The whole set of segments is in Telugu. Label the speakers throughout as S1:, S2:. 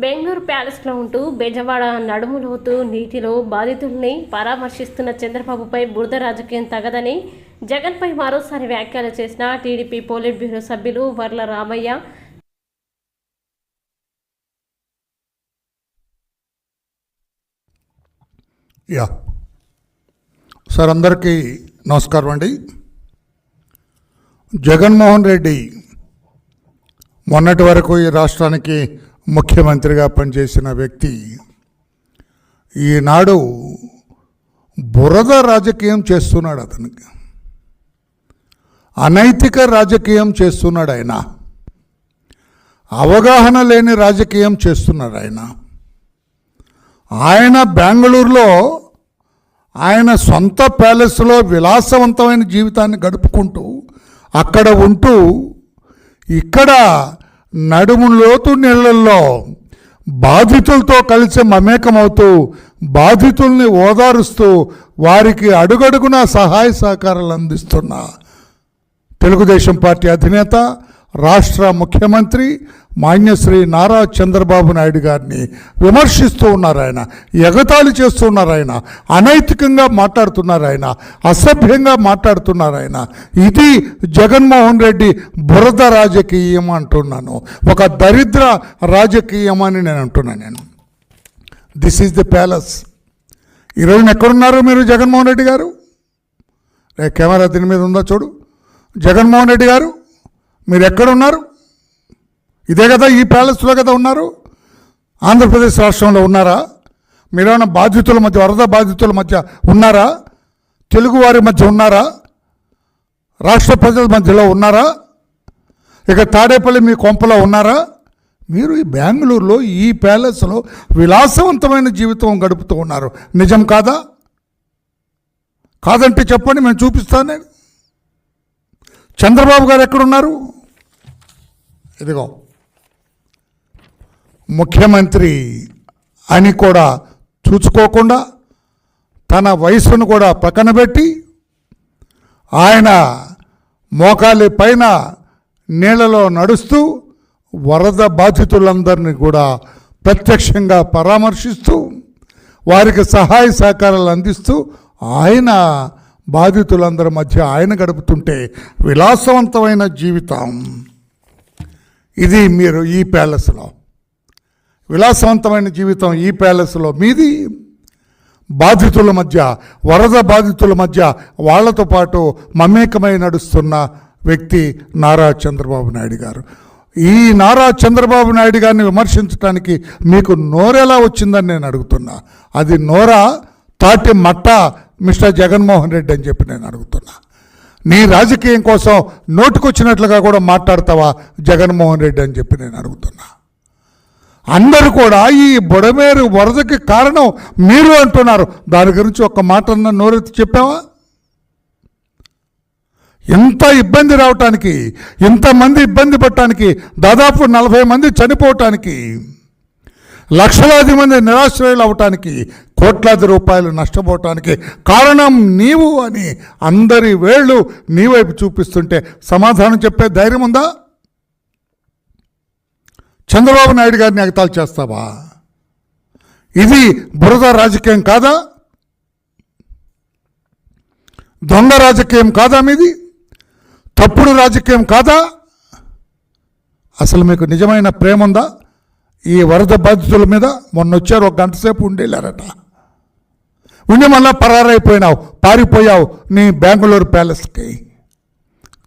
S1: బెంగళూరు ప్యాలెస్లో ఉంటూ బెజవాడ నడుములోతు నీటిలో బాధితుల్ని పరామర్శిస్తున్న చంద్రబాబుపై బురద రాజకీయం తగదని జగన్పై మరోసారి వ్యాఖ్యలు చేసిన టీడీపీ పోలిట్ బ్యూరో సభ్యులు వర్ల రామయ్య.
S2: సార్, అందరికీ నమస్కారం అండి. జగన్మోహన్ రెడ్డి మొన్నటి వరకు ఈ రాష్ట్రానికి ముఖ్యమంత్రిగా పనిచేసిన వ్యక్తి ఈనాడు బురద రాజకీయం చేస్తున్నాడు. అతనికి అనైతిక రాజకీయం చేస్తున్నాడు. అవగాహన లేని రాజకీయం చేస్తున్నాడు. ఆయన బెంగళూరులో ఆయన సొంత ప్యాలెస్లో విలాసవంతమైన జీవితాన్ని గడుపుకుంటూ అక్కడ ఉంటూ ఇక్కడ నడుము లోతు నీళ్ళల్లో బాధితులతో కలిసి మమేకమవుతూ బాధితుల్ని ఓదారుస్తూ వారికి అడుగడుగునా సహాయ సహకారాలు అందిస్తున్న తెలుగుదేశం పార్టీ అధినేత, రాష్ట్ర ముఖ్యమంత్రి మాన్యశ్రీ నారా చంద్రబాబు నాయుడు గారిని విమర్శిస్తూ ఉన్నారు. ఆయన ఎగతాళి చేస్తూ ఉన్నారు. ఆయన అనైతికంగా మాట్లాడుతున్నారు. ఆయన అసభ్యంగా మాట్లాడుతున్నారు. ఆయన ఇది జగన్మోహన్ రెడ్డి బురద రాజకీయం అంటున్నాను. ఒక దరిద్ర రాజకీయం అని నేను అంటున్నాను. This is the palace. ఈరోజు ఎక్కడున్నారు మీరు జగన్మోహన్ రెడ్డి గారు? కెమెరా దీని మీద ఉందా చూడు. జగన్మోహన్ రెడ్డి గారు మీరు ఎక్కడున్నారు? ఇదే కదా, ఈ ప్యాలెస్లో కదా ఉన్నారు. ఆంధ్రప్రదేశ్ రాష్ట్రంలో ఉన్నారా? మీరేమైనా బాధితుల మధ్య, వరద బాధితుల మధ్య ఉన్నారా? తెలుగువారి మధ్య ఉన్నారా? రాష్ట్ర ప్రజల మధ్యలో ఉన్నారా? ఇక తాడేపల్లి మీ కొంపలో ఉన్నారా? మీరు ఈ బెంగళూరులో ఈ ప్యాలెస్లో విలాసవంతమైన జీవితం గడుపుతూ ఉన్నారు. నిజం కాదా? కాదంటే చెప్పండి, మేము చూపిస్తాను. నేను చంద్రబాబు గారు ఎక్కడున్నారు? ఇదిగో ముఖ్యమంత్రి అని కూడా చూసుకోకుండా తన వయసును కూడా పక్కన పెట్టి ఆయన మోకాలి పైన నీళ్ళలో నడుస్తూ వరద బాధితులందరినీ కూడా ప్రత్యక్షంగా పరామర్శిస్తూ వారికి సహాయ సహకారాలు అందిస్తూ ఆయన బాధితులందరి మధ్య ఆయన గడుపుతుంటే విలాసవంతమైన జీవితం ఇది. మీరు ఈ ప్యాలెస్లో విలాసవంతమైన జీవితం ఈ ప్యాలెస్లో మీది. బాధితుల మధ్య, వరద బాధితుల మధ్య వాళ్లతో పాటు మమేకమై నడుస్తున్న వ్యక్తి నారా చంద్రబాబు నాయుడు గారు. ఈ నారా చంద్రబాబు నాయుడు గారిని విమర్శించడానికి మీకు నోరెలా వచ్చిందని నేను అడుగుతున్నా. అది నోరా, తాటి మట్ట మిస్టర్ జగన్మోహన్ రెడ్డి అని చెప్పి నేను అడుగుతున్నా. నీ రాజకీయం కోసం నోటుకొచ్చినట్లుగా కూడా మాట్లాడతావా జగన్మోహన్ రెడ్డి అని చెప్పి నేను అడుగుతున్నా. అందరూ కూడా ఈ బుడమేరు వరదకి కారణం మీరు అంటున్నారు. దాని గురించి ఒక్క మాట అన్న నోరెత్తి చెప్పావా? ఎంత ఇబ్బంది రావటానికి, ఇంతమంది ఇబ్బంది పడటానికి, దాదాపు 40 మంది చనిపోవటానికి, లక్షలాది మంది నిరాశ్రయులు అవటానికి, కోట్లాది రూపాయలు నష్టపోవటానికి కారణం నీవు అని అందరి వేళ్ళు నీ వైపు చూపిస్తుంటే సమాధానం చెప్పే ధైర్యం ఉందా? చంద్రబాబు నాయుడు గారిని ఎగతాళి చేస్తావా? ఇది బురద రాజకీయం కాదా? దొంగ రాజకీయం కాదా మీది? తప్పుడు రాజకీయం కాదా? అసలు మీకు నిజమైన ప్రేమ ఉందా? ఈ వరద బాధితుల మీద మొన్న వచ్చారు, 1 గంట సేపు ఉండేళ్ళారట. ఉండి మళ్ళా పరారైపోయినావు, పారిపోయావు నీ బెంగళూరు ప్యాలెస్కి.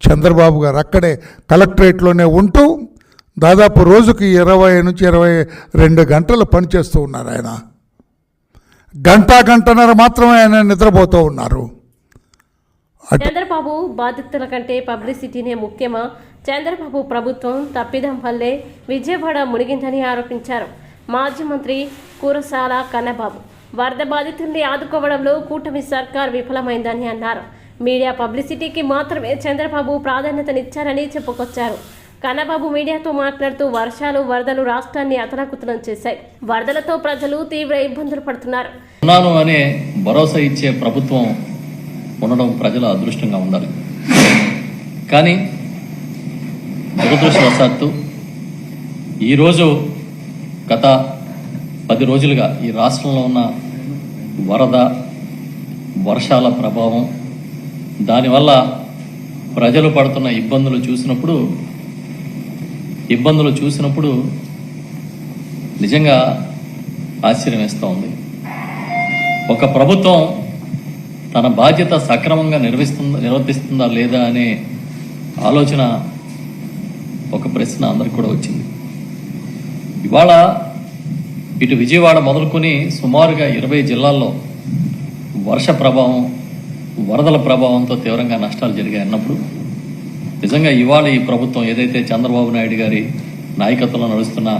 S2: చంద్రబాబు గారు అక్కడే కలెక్టరేట్లోనే ఉంటూ దాదాపు రోజుకి 20 నుంచి 22 గంటలు పనిచేస్తూ ఉన్నారు. ఆయన గంటన్నర మాత్రమే ఆయన నిద్రపోతూ ఉన్నారు.
S1: చంద్రబాబు బాధితుల కంటే పబ్లిసిటీనే ముఖ్యమా? చంద్రబాబు ప్రభుత్వం తప్పిదం వల్లే విజయవాడ మునిగిందని ఆరోపించారు మాజీ మంత్రి కురసాల కన్నబాబు. వరద బాధితుల్ని ఆదుకోవడంలో కూటమి సర్కార్ విఫలమైందని అన్నారు. మీడియా పబ్లిసిటీకి మాత్రమే చంద్రబాబు ప్రాధాన్యతనిచ్చారని చెప్పుకొచ్చారు. కన్నబాబు మీడియాతో మాట్లాడుతూ వర్షాలు, వరదలు రాష్ట్రాన్ని అతలాకుతలం చేశాయి. వరదలతో ప్రజలు తీవ్ర ఇబ్బందులు పడుతున్నారు.
S3: ఉన్నాను అనే భరోసా ఇచ్చే ప్రభుత్వం ఉండడం ప్రజల అదృష్టంగా ఉండాలి. కానీ దురదృష్టవశాత్తు ఈరోజు గత 10 రోజులుగా ఈ రాష్ట్రంలో ఉన్న వరద, వర్షాల ప్రభావం, దానివల్ల ప్రజలు పడుతున్న ఇబ్బందులు చూసినప్పుడు నిజంగా ఆశ్చర్యం వేస్తూ ఉంది. ఒక ప్రభుత్వం తన బాధ్యత సక్రమంగా నిర్వర్తిస్తుందా లేదా అనే ఆలోచన, ఒక ప్రశ్న అందరికి కూడా వచ్చింది. ఇవాళ ఇటు విజయవాడ మొదలుకొని సుమారుగా 20 జిల్లాల్లో వర్ష ప్రభావం, వరదల ప్రభావంతో తీవ్రంగా నష్టాలు జరిగాయి అన్నప్పుడు నిజంగా ఇవాళ ఈ ప్రభుత్వం ఏదైతే చంద్రబాబు నాయుడు గారి నాయకత్వంలో నడుస్తున్న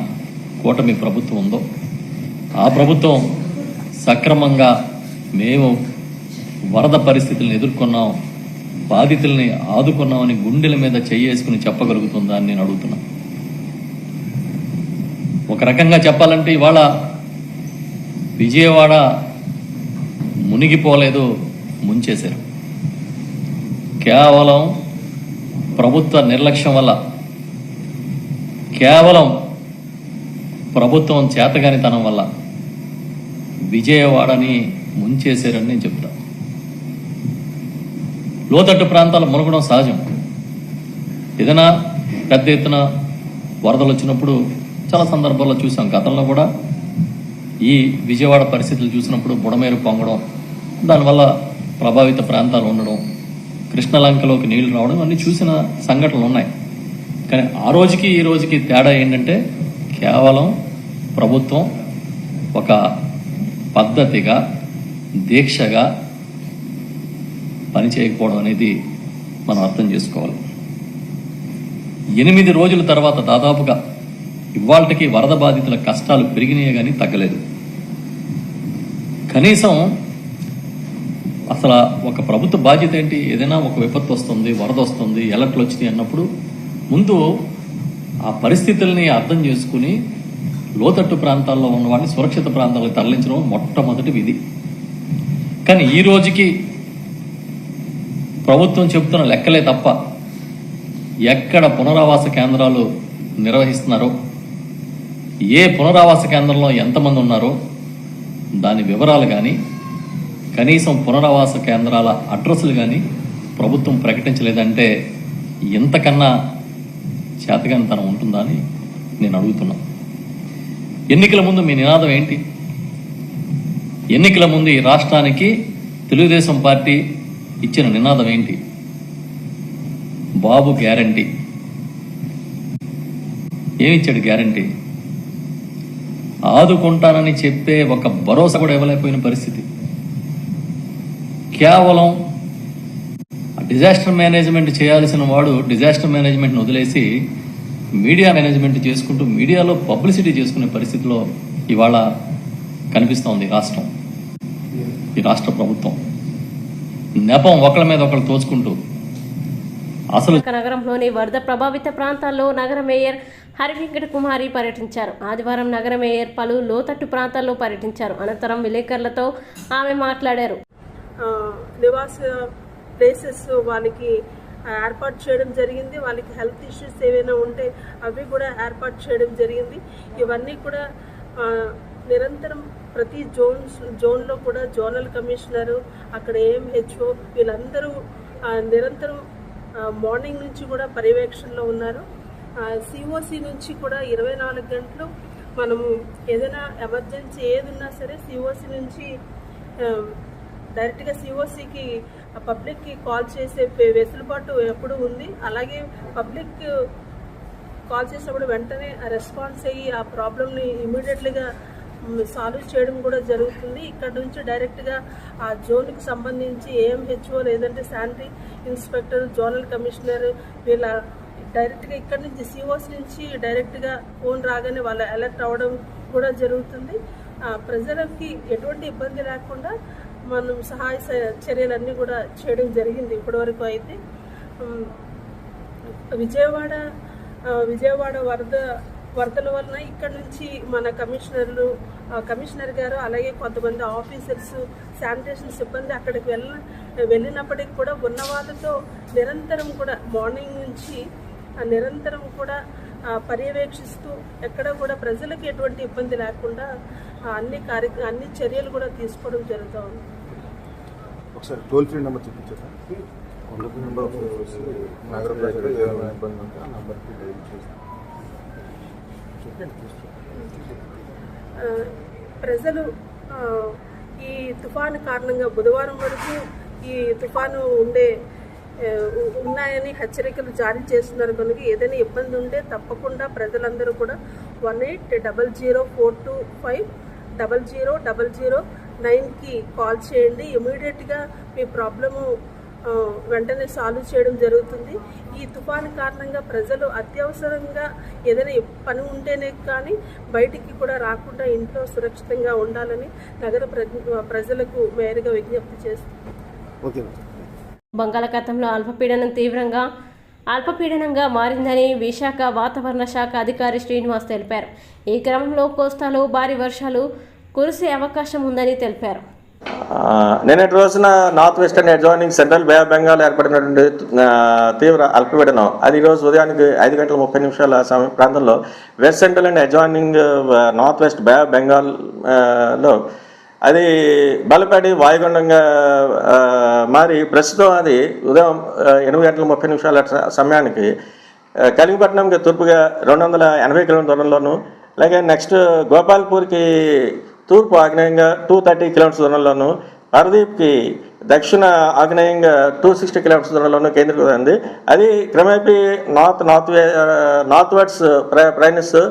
S3: కూటమి ప్రభుత్వం ఉందో ఆ ప్రభుత్వం సక్రమంగా మేము వరద పరిస్థితులను ఎదుర్కొన్నాం, బాధితుల్ని ఆదుకున్నామని గుండెల మీద చెయ్యేసుకుని చెప్పగలుగుతుందా అని నేను అడుగుతున్నా. ఒక రకంగా చెప్పాలంటే ఇవాళ విజయవాడ మునిగిపోలేదు, ముంచేశారు. కేవలం ప్రభుత్వ నిర్లక్ష్యం వల్ల, కేవలం ప్రభుత్వం చేతగానితనం వల్ల విజయవాడని ముంచేశారని నేను చెప్తా. లోతట్టు ప్రాంతాలు మునగడం సహజం. ఏదైనా పెద్ద ఎత్తున వరదలు వచ్చినప్పుడు చాలా సందర్భాల్లో చూసాం. గతంలో కూడా ఈ విజయవాడ పరిస్థితులు చూసినప్పుడు బుడమేరు పొంగడం, దానివల్ల ప్రభావిత ప్రాంతాలు ఉండడం, కృష్ణలంకలోకి నీళ్లు రావడం అన్నీ చూసిన సంఘటనలు ఉన్నాయి. కానీ ఆ రోజుకి ఈ రోజుకి తేడా ఏంటంటే కేవలం ప్రభుత్వం ఒక పద్ధతిగా, దీక్షగా పనిచేయకపోవడం అనేది మనం అర్థం చేసుకోవాలి. 8 రోజుల తర్వాత దాదాపుగా ఇవాళకి వరద బాధితుల కష్టాలు పెరిగినాయే కానీ తగ్గలేదు. కనీసం అసలు ఒక ప్రభుత్వ బాధ్యత ఏంటి? ఏదైనా ఒక విపత్తు వస్తుంది, వరద వస్తుంది, ఎలర్ట్లు వచ్చినాయి అన్నప్పుడు ముందు ఆ పరిస్థితుల్ని అర్థం చేసుకుని లోతట్టు ప్రాంతాల్లో ఉన్న వాళ్ళని సురక్షిత ప్రాంతాలకు తరలించడం మొట్టమొదటి విధి. కానీ ఈ రోజుకి ప్రభుత్వం చెబుతున్న లెక్కలే తప్ప ఎక్కడ పునరావాస కేంద్రాలు నిర్వహిస్తున్నారో, ఏ పునరావాస కేంద్రంలో ఎంతమంది ఉన్నారో దాని వివరాలు కానీ, కనీసం పునరావాస కేంద్రాల అడ్రస్లు కానీ ప్రభుత్వం ప్రకటించలేదంటే ఇంతకన్నా చేతగానితనం ఉంటుందా అని నేను అడుగుతున్నా. ఎన్నికల ముందు మీ నినాదం ఏంటి? ఎన్నికల ముందు ఈ రాష్ట్రానికి తెలుగుదేశం పార్టీ ఇచ్చిన నినాదం ఏంటి? బాబు గ్యారంటీ. ఏమిచ్చాడు గ్యారంటీ? ఆదుకుంటానని చెప్పే ఒక భరోసా కూడా ఇవ్వలేకపోయిన పరిస్థితి. కేవలం డిజాస్టర్ మేనేజ్మెంట్ చేయాల్సిన వాడు డిజాస్టర్ మేనేజ్మెంట్ని వదిలేసి మీడియా మేనేజ్మెంట్ చేసుకుంటూ మీడియాలో పబ్లిసిటీ చేసుకునే పరిస్థితిలో ఇవాళ కనిపిస్తోంది ఈ రాష్ట్ర ప్రభుత్వం. నెపం ఒకళ్ళ మీద ఒకళ్ళు తోచుకుంటూ అసలు
S1: నగరంలోని వరద ప్రభావిత ప్రాంతాల్లో నగర మేయర్ హరివెంకట కుమారి పర్యటించారు. ఆదివారం నగర మేయర్ పలు లోతట్టు ప్రాంతాల్లో పర్యటించారు. అనంతరం విలేకరులతో ఆమె మాట్లాడారు.
S4: నివాస ప్లేసెస్ వాళ్ళకి ఏర్పాటు చేయడం జరిగింది. వాళ్ళకి హెల్త్ ఇష్యూస్ ఏవైనా ఉంటే అవి కూడా ఏర్పాటు చేయడం జరిగింది. ఇవన్నీ కూడా నిరంతరం ప్రతి జోన్లో కూడా జోనల్ కమిషనరు, అక్కడ AMHO వీళ్ళందరూ నిరంతరం మార్నింగ్ నుంచి కూడా పర్యవేక్షణలో ఉన్నారు. COC నుంచి కూడా 24 గంటలు మనము ఏదైనా ఎమర్జెన్సీ ఏది ఉన్నా సరే COC నుంచి డైరెక్ట్గా COCకి పబ్లిక్కి కాల్ చేసే వెసులుబాటు ఎప్పుడు ఉంది. అలాగే పబ్లిక్ కాల్ చేసినప్పుడు వెంటనే రెస్పాన్స్ అయ్యి ఆ ప్రాబ్లమ్ని ఇమీడియట్లీగా సాల్వ్ చేయడం కూడా జరుగుతుంది. ఇక్కడ నుంచి డైరెక్ట్గా ఆ జోన్కి సంబంధించి AMHO లేదంటే శానిటరీ ఇన్స్పెక్టర్, జోనల్ కమిషనర్ వీళ్ళ డైరెక్ట్గా ఇక్కడ నుంచి COC నుంచి డైరెక్ట్గా ఫోన్ రాగానే వాళ్ళ అలర్ట్ అవ్వడం కూడా జరుగుతుంది. ప్రజలకి ఎటువంటి ఇబ్బంది లేకుండా మనం సహాయ చర్యలన్నీ కూడా చేయడం జరిగింది ఇప్పటివరకు. అయితే విజయవాడ వరదల వలన ఇక్కడ నుంచి మన కమిషనర్ గారు అలాగే కొంతమంది ఆఫీసర్స్, శానిటేషన్ సిబ్బంది అక్కడికి వెళ్ళినప్పటికీ కూడా ఉన్న వాళ్ళతో నిరంతరం కూడా మార్నింగ్ నుంచి నిరంతరం కూడా పర్యవేక్షిస్తూ ఎక్కడ కూడా ప్రజలకు ఎటువంటి ఇబ్బంది లేకుండా అన్ని చర్యలు కూడా తీసుకోవడం జరుగుతూ ఉంది.
S5: ఒకసారి టోల్ ఫ్రీ నెంబర్ చూపించారు.
S4: ప్రజలు ఈ తుఫాను కారణంగా బుధవారం వరకు ఈ తుఫాను ఉన్నాయని హెచ్చరికలు జారీ చేస్తున్నారు కనుక ఏదైనా ఇబ్బంది ఉంటే తప్పకుండా ప్రజలందరూ కూడా 180042500009కి కాల్ చేయండి. ఇమీడియట్గా మీ ప్రాబ్లము వెంటనే సాల్వ్ చేయడం జరుగుతుంది. ఈ తుఫాను కారణంగా ప్రజలు అత్యవసరంగా ఏదైనా పని ఉంటేనే కానీ బయటికి కూడా రాకుండా ఇంట్లో సురక్షితంగా ఉండాలని నగర ప్రజలకు మేయర్గా విజ్ఞప్తి చేస్తుంది.
S1: బంగాళాఖాతంలో అల్పపీడనంగా మారిందని విశాఖ వాతావరణ శాఖ అధికారి శ్రీనివాస్ తెలిపారు. ఈ క్రమంలో కోస్తాలో భారీ వర్షాలు కురిసే అవకాశం ఉందని తెలిపారు.
S6: నిన్నటి రోజున north western adjoining central bay of Bengal ఏర్పడినటువంటి తీవ్ర అల్పపీడనం అది ఈరోజు ఉదయానికి 5:30 ప్రాంతంలో west central and adjoining north west bay of బెంగాల్లో అది బలపడి వాయుగుండంగా మారి ప్రస్తుతం అది ఉదయం 8:30 సమయానికి కలింగపట్నంకి తూర్పుగా 280 కిలోమీటర్ల దూరంలోను, అలాగే నెక్స్ట్ గోపాల్పూర్కి తూర్పు ఆగ్నేయంగా 230 కిలోమీటర్ల దూరంలోను, పారదీప్కి దక్షిణ ఆగ్నేయంగా 260 కిలోమీటర్స్ దూరంలోనూ కేంద్రీకృతమైంది. అది క్రమేపీ నార్త్ వర్డ్స్ ప్రయాణిస్తూ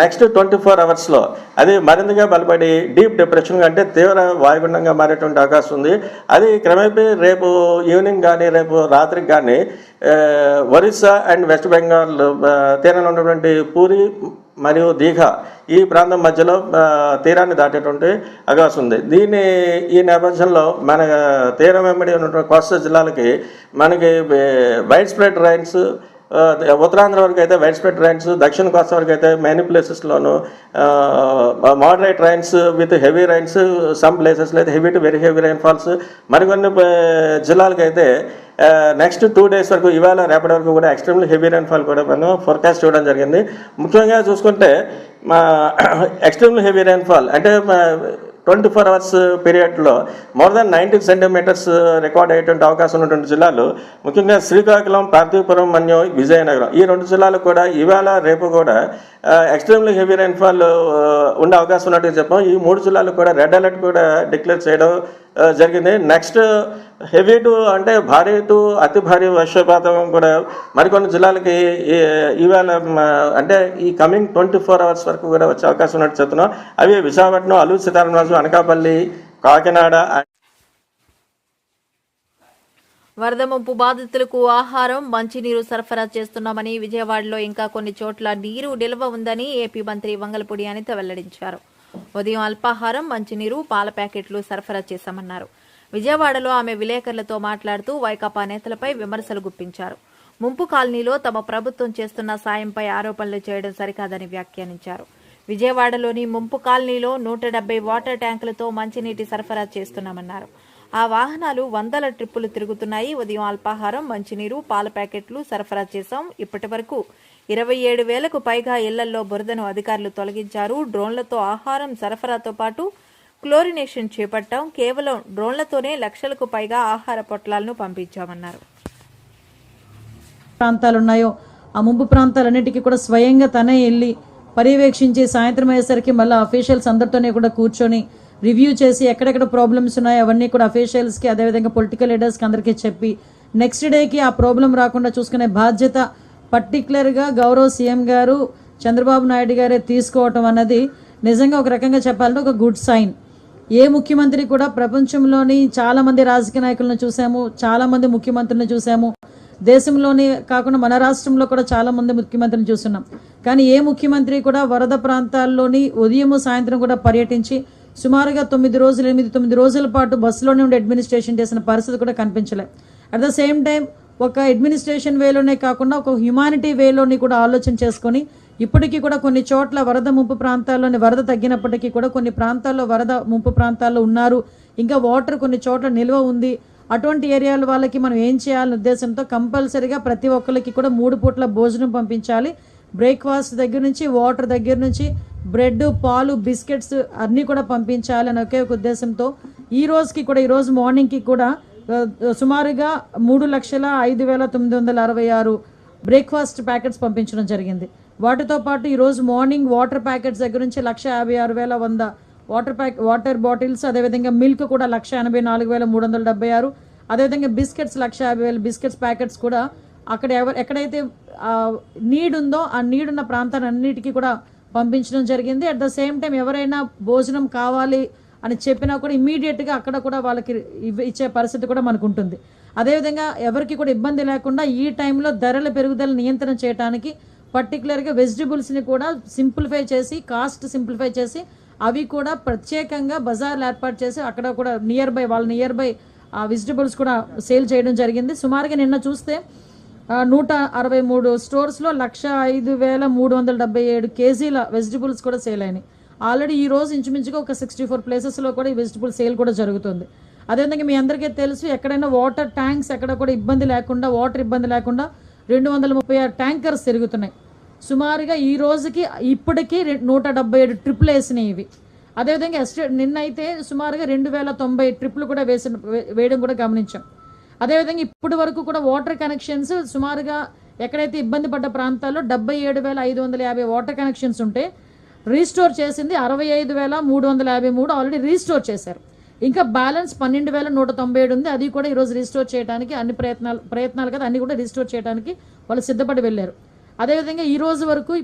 S6: నెక్స్ట్ 24 అవర్స్లో అది మరింతగా బలపడి డీప్ డిప్రెషన్ అంటే తీవ్ర వాయుగుండంగా మారేటువంటి అవకాశం ఉంది. అది క్రమేపీ రేపు ఈవినింగ్ కానీ రేపు రాత్రికి కానీ ఒరిస్సా అండ్ వెస్ట్ బెంగాల్ తీరంలో ఉన్నటువంటి పూరి మరియు దీఘా ఈ ప్రాంతం మధ్యలో తీరాన్ని దాటేటువంటి అవకాశం ఉంది. ఈ నేపథ్యంలో మన తీరం వెంబడి ఉన్నటువంటి కోస్తా జిల్లాలకి మనకి వైడ్ స్ప్రెడ్ రైన్స్, ఉత్తరాంధ్ర వరకు అయితే వైడ్ స్ప్రెడ్ రైన్స్, దక్షిణ కోస్తా వరకు అయితే మెనీ ప్లేసెస్లోను moderate rains with heavy rains, some ప్లేసెస్లో అయితే heavy to very heavy rainfalls, మరికొన్ని జిల్లాలకైతే నెక్స్ట్ 2 days వరకు ఇవాళ రేపటి వరకు కూడా ఎక్స్ట్రీమ్లీ హెవీ రైన్ఫాల్ కూడా మనం ఫోర్కాస్ట్ చేయడం జరిగింది. ముఖ్యంగా చూసుకుంటే ఎక్స్ట్రీమ్లీ హెవీ రైన్ఫాల్ అంటే 24 hours పీరియడ్లో మోర్ దాన్ 90 centimeters రికార్డ్ అయ్యేటువంటి అవకాశం ఉన్నటువంటి జిల్లాలు ముఖ్యంగా శ్రీకాకుళం, పార్థివపురం, మన్యం, విజయనగరం ఈ 2 జిల్లాలు కూడా ఇవాళ రేపు కూడా ఎక్స్ట్రీమ్లీ హెవీ రైన్ఫాల్ ఉండే అవకాశం ఉన్నట్టు చెప్పాం. ఈ 3 జిల్లాలు కూడా రెడ్ అలర్ట్ కూడా డిక్లేర్ చేయడం జరిగింది. నెక్స్ట్ హెవీ టు అంటే భారీ టు అతి భారీ వర్షపాతం కూడా మరికొన్ని జిల్లాలకి ఇవాళ అంటే ఈ కమింగ్ 24 hours వరకు కూడా వచ్చే అవకాశం ఉన్నట్టు చెప్తున్నాం. అవి విశాఖపట్నం, అల్లూరు సీతారామరాజు, అనకాపల్లి, కాకినాడ.
S7: వరద ముంపు బాధితులకు ఆహారం, మంచినీరు సరఫరా చేస్తున్నామని, విజయవాడలో ఇంకా కొన్ని చోట్ల నీరు నిల్వ ఉందని ఏపీ మంత్రి వంగలపూడి అనిత వెల్లడించారు. ఉదయం అల్పాహారం, మంచినీరు, పాల ప్యాకెట్లు సరఫరా చేశామన్నారు. విజయవాడలో ఆమె విలేకరులతో మాట్లాడుతూ వైకాపా నేతలపై విమర్శలు గుప్పించారు. ముంపు కాలనీలో తమ ప్రభుత్వం చేస్తున్న సాయంపై ఆరోపణలు చేయడం సరికాదని వ్యాఖ్యానించారు. విజయవాడలోని ముంపు కాలనీలో 170 వాటర్ ట్యాంకులతో మంచినీటి సరఫరా చేస్తున్నామన్నారు. ఆ వాహనాలు 100 ట్రిప్పులు తిరుగుతున్నాయి. ఉదయం అల్పాహారం, మంచినీరు, పాల ప్యాకెట్లు సరఫరా చేశాం. ఇప్పటి వరకు 27,000కు పైగా ఇళ్లలో బురదను అధికారులు తొలగించారు. డ్రోన్లతో ఆహారం సరఫరాతో పాటు క్లోరినేషన్ చేపట్టాం. కేవలం డ్రోన్లతోనే లక్షలకు పైగా ఆహార పొట్లాలను పంపించామన్నారు.
S8: ప్రాంతాలున్నాయో ఆ ముంపు ప్రాంతాలన్నిటికీ కూడా స్వయంగా తనే వెళ్ళి పర్యవేక్షించి సాయంత్రం అయ్యేసరికి మళ్ళీ అఫీషియల్స్ అందరితోనే కూడా కూర్చొని రివ్యూ చేసి ఎక్కడెక్కడ ప్రాబ్లమ్స్ ఉన్నాయో అవన్నీ కూడా అఫీషియల్స్కి అదేవిధంగా పొలిటికల్ లీడర్స్కి అందరికీ చెప్పి నెక్స్ట్ డేకి ఆ ప్రాబ్లం రాకుండా చూసుకునే బాధ్యత పర్టికులర్గా గౌరవ సీఎం గారు చంద్రబాబు నాయుడు గారే తీసుకోవటం అన్నది నిజంగా ఒక రకంగా చెప్పాలంటే ఒక గుడ్ సైన్. ఏ ముఖ్యమంత్రి కూడా ప్రపంచంలోని చాలామంది రాజకీయ నాయకులను చూసాము, చాలామంది ముఖ్యమంత్రులను చూసాము, దేశంలోని కాకుండా మన రాష్ట్రంలో కూడా చాలామంది ముఖ్యమంత్రిని చూస్తున్నాం. కానీ ఏ ముఖ్యమంత్రి కూడా వరద ప్రాంతాల్లోని ఉదయం సాయంత్రం కూడా పర్యటించి సుమారుగా 8-9 రోజుల పాటు బస్సులోనే ఉండి అడ్మినిస్ట్రేషన్ చేసిన పరిస్థితి కూడా కనిపించలేదు. అట్ ద సేమ్ టైం ఒక అడ్మినిస్ట్రేషన్ వేలోనే కాకుండా ఒక హ్యుమానిటీ వేలోని కూడా ఆలోచన చేసుకొని ఇప్పటికీ కూడా కొన్ని చోట్ల వరద ముంపు ప్రాంతాల్లోని వరద తగ్గినప్పటికీ కూడా కొన్ని ప్రాంతాల్లో వరద ముంపు ప్రాంతాల్లో ఉన్నారు, ఇంకా వాటర్ కొన్ని చోట్ల నిల్వ ఉంది. అటువంటి ఏరియాల వాళ్ళకి మనం ఏం చేయాలనే ఉద్దేశంతో కంపల్సరీగా ప్రతి ఒక్కరికి కూడా 3 పూట్ల భోజనం పంపించాలి. బ్రేక్ఫాస్ట్ దగ్గర నుంచి వాటర్ దగ్గర నుంచి బ్రెడ్, పాలు, బిస్కెట్స్ అన్నీ కూడా పంపించాలని ఒకే ఒక ఉద్దేశంతో ఈరోజు మార్నింగ్కి కూడా సుమారుగా 3,05,966 బ్రేక్ఫాస్ట్ ప్యాకెట్స్ పంపించడం జరిగింది. వాటితో పాటు ఈరోజు మార్నింగ్ వాటర్ ప్యాకెట్స్ దగ్గర నుంచి 1,56,100 వాటర్ బాటిల్స్, అదేవిధంగా మిల్క్ కూడా 1,84,376, అదేవిధంగా బిస్కెట్స్ 1,50,000 బిస్కెట్స్ ప్యాకెట్స్ కూడా ఎక్కడైతే నీడ్ ఉందో ఆ నీడ్ ఉన్న ప్రాంతాలన్నిటికీ కూడా పంపించడం జరిగింది. అట్ ద సేమ్ టైం ఎవరైనా భోజనం కావాలి అని చెప్పినా కూడా ఇమీడియట్గా అక్కడ కూడా వాళ్ళకి ఇచ్చే పరిస్థితి కూడా మనకు ఉంటుంది. అదేవిధంగా ఎవరికి కూడా ఇబ్బంది లేకుండా ఈ టైంలో ధరల పెరుగుదల నియంత్రణ చేయడానికి పర్టికులర్గా వెజిటబుల్స్ని కూడా సింప్లిఫై చేసి, కాస్ట్ సింప్లిఫై చేసి అవి కూడా ప్రత్యేకంగా బజార్లు ఏర్పాటు చేసి అక్కడ కూడా నియర్ బై ఆ వెజిటబుల్స్ కూడా సేల్ చేయడం జరిగింది. సుమారుగా నిన్న చూస్తే 163 స్టోర్స్లో 105,377 కేజీల వెజిటబుల్స్ కూడా సేల్ అయినాయి. ఆల్రెడీ ఈ రోజు ఇంచుమించుగా ఒక 64 ప్లేసెస్లో కూడా ఈ వెజిటబుల్ సేల్ కూడా జరుగుతుంది. అదేవిధంగా మీ అందరికీ తెలుసు, ఎక్కడైనా వాటర్ ట్యాంక్స్ ఎక్కడ కూడా వాటర్ ఇబ్బంది లేకుండా 236 ట్యాంకర్స్ తిరుగుతున్నాయి. సుమారుగా ఈ రోజుకి ఇప్పటికీ 177 ట్రిప్లు వేసినాయి ఇవి. అదేవిధంగా నిన్నైతే సుమారుగా 2,090 ట్రిప్లు కూడా వేయడం కూడా గమనించాం. అదేవిధంగా ఇప్పటి వరకు కూడా వాటర్ కనెక్షన్స్ సుమారుగా ఎక్కడైతే ఇబ్బంది పడ్డ ప్రాంతాల్లో 77,550 వాటర్ కనెక్షన్స్ ఉంటే రీస్టోర్ చేసింది 65,353 ఆల్రెడీ రీస్టోర్ చేశారు. ఇంకా బ్యాలెన్స్ 12,197 ఉంది. అది కూడా ఈరోజు రీస్టోర్ చేయడానికి అన్ని ప్రయత్నాలు కదా అన్ని కూడా రీస్టోర్ చేయడానికి వాళ్ళు సిద్ధపడి వెళ్ళారు. అదేవిధంగా ఈ రోజు వరకు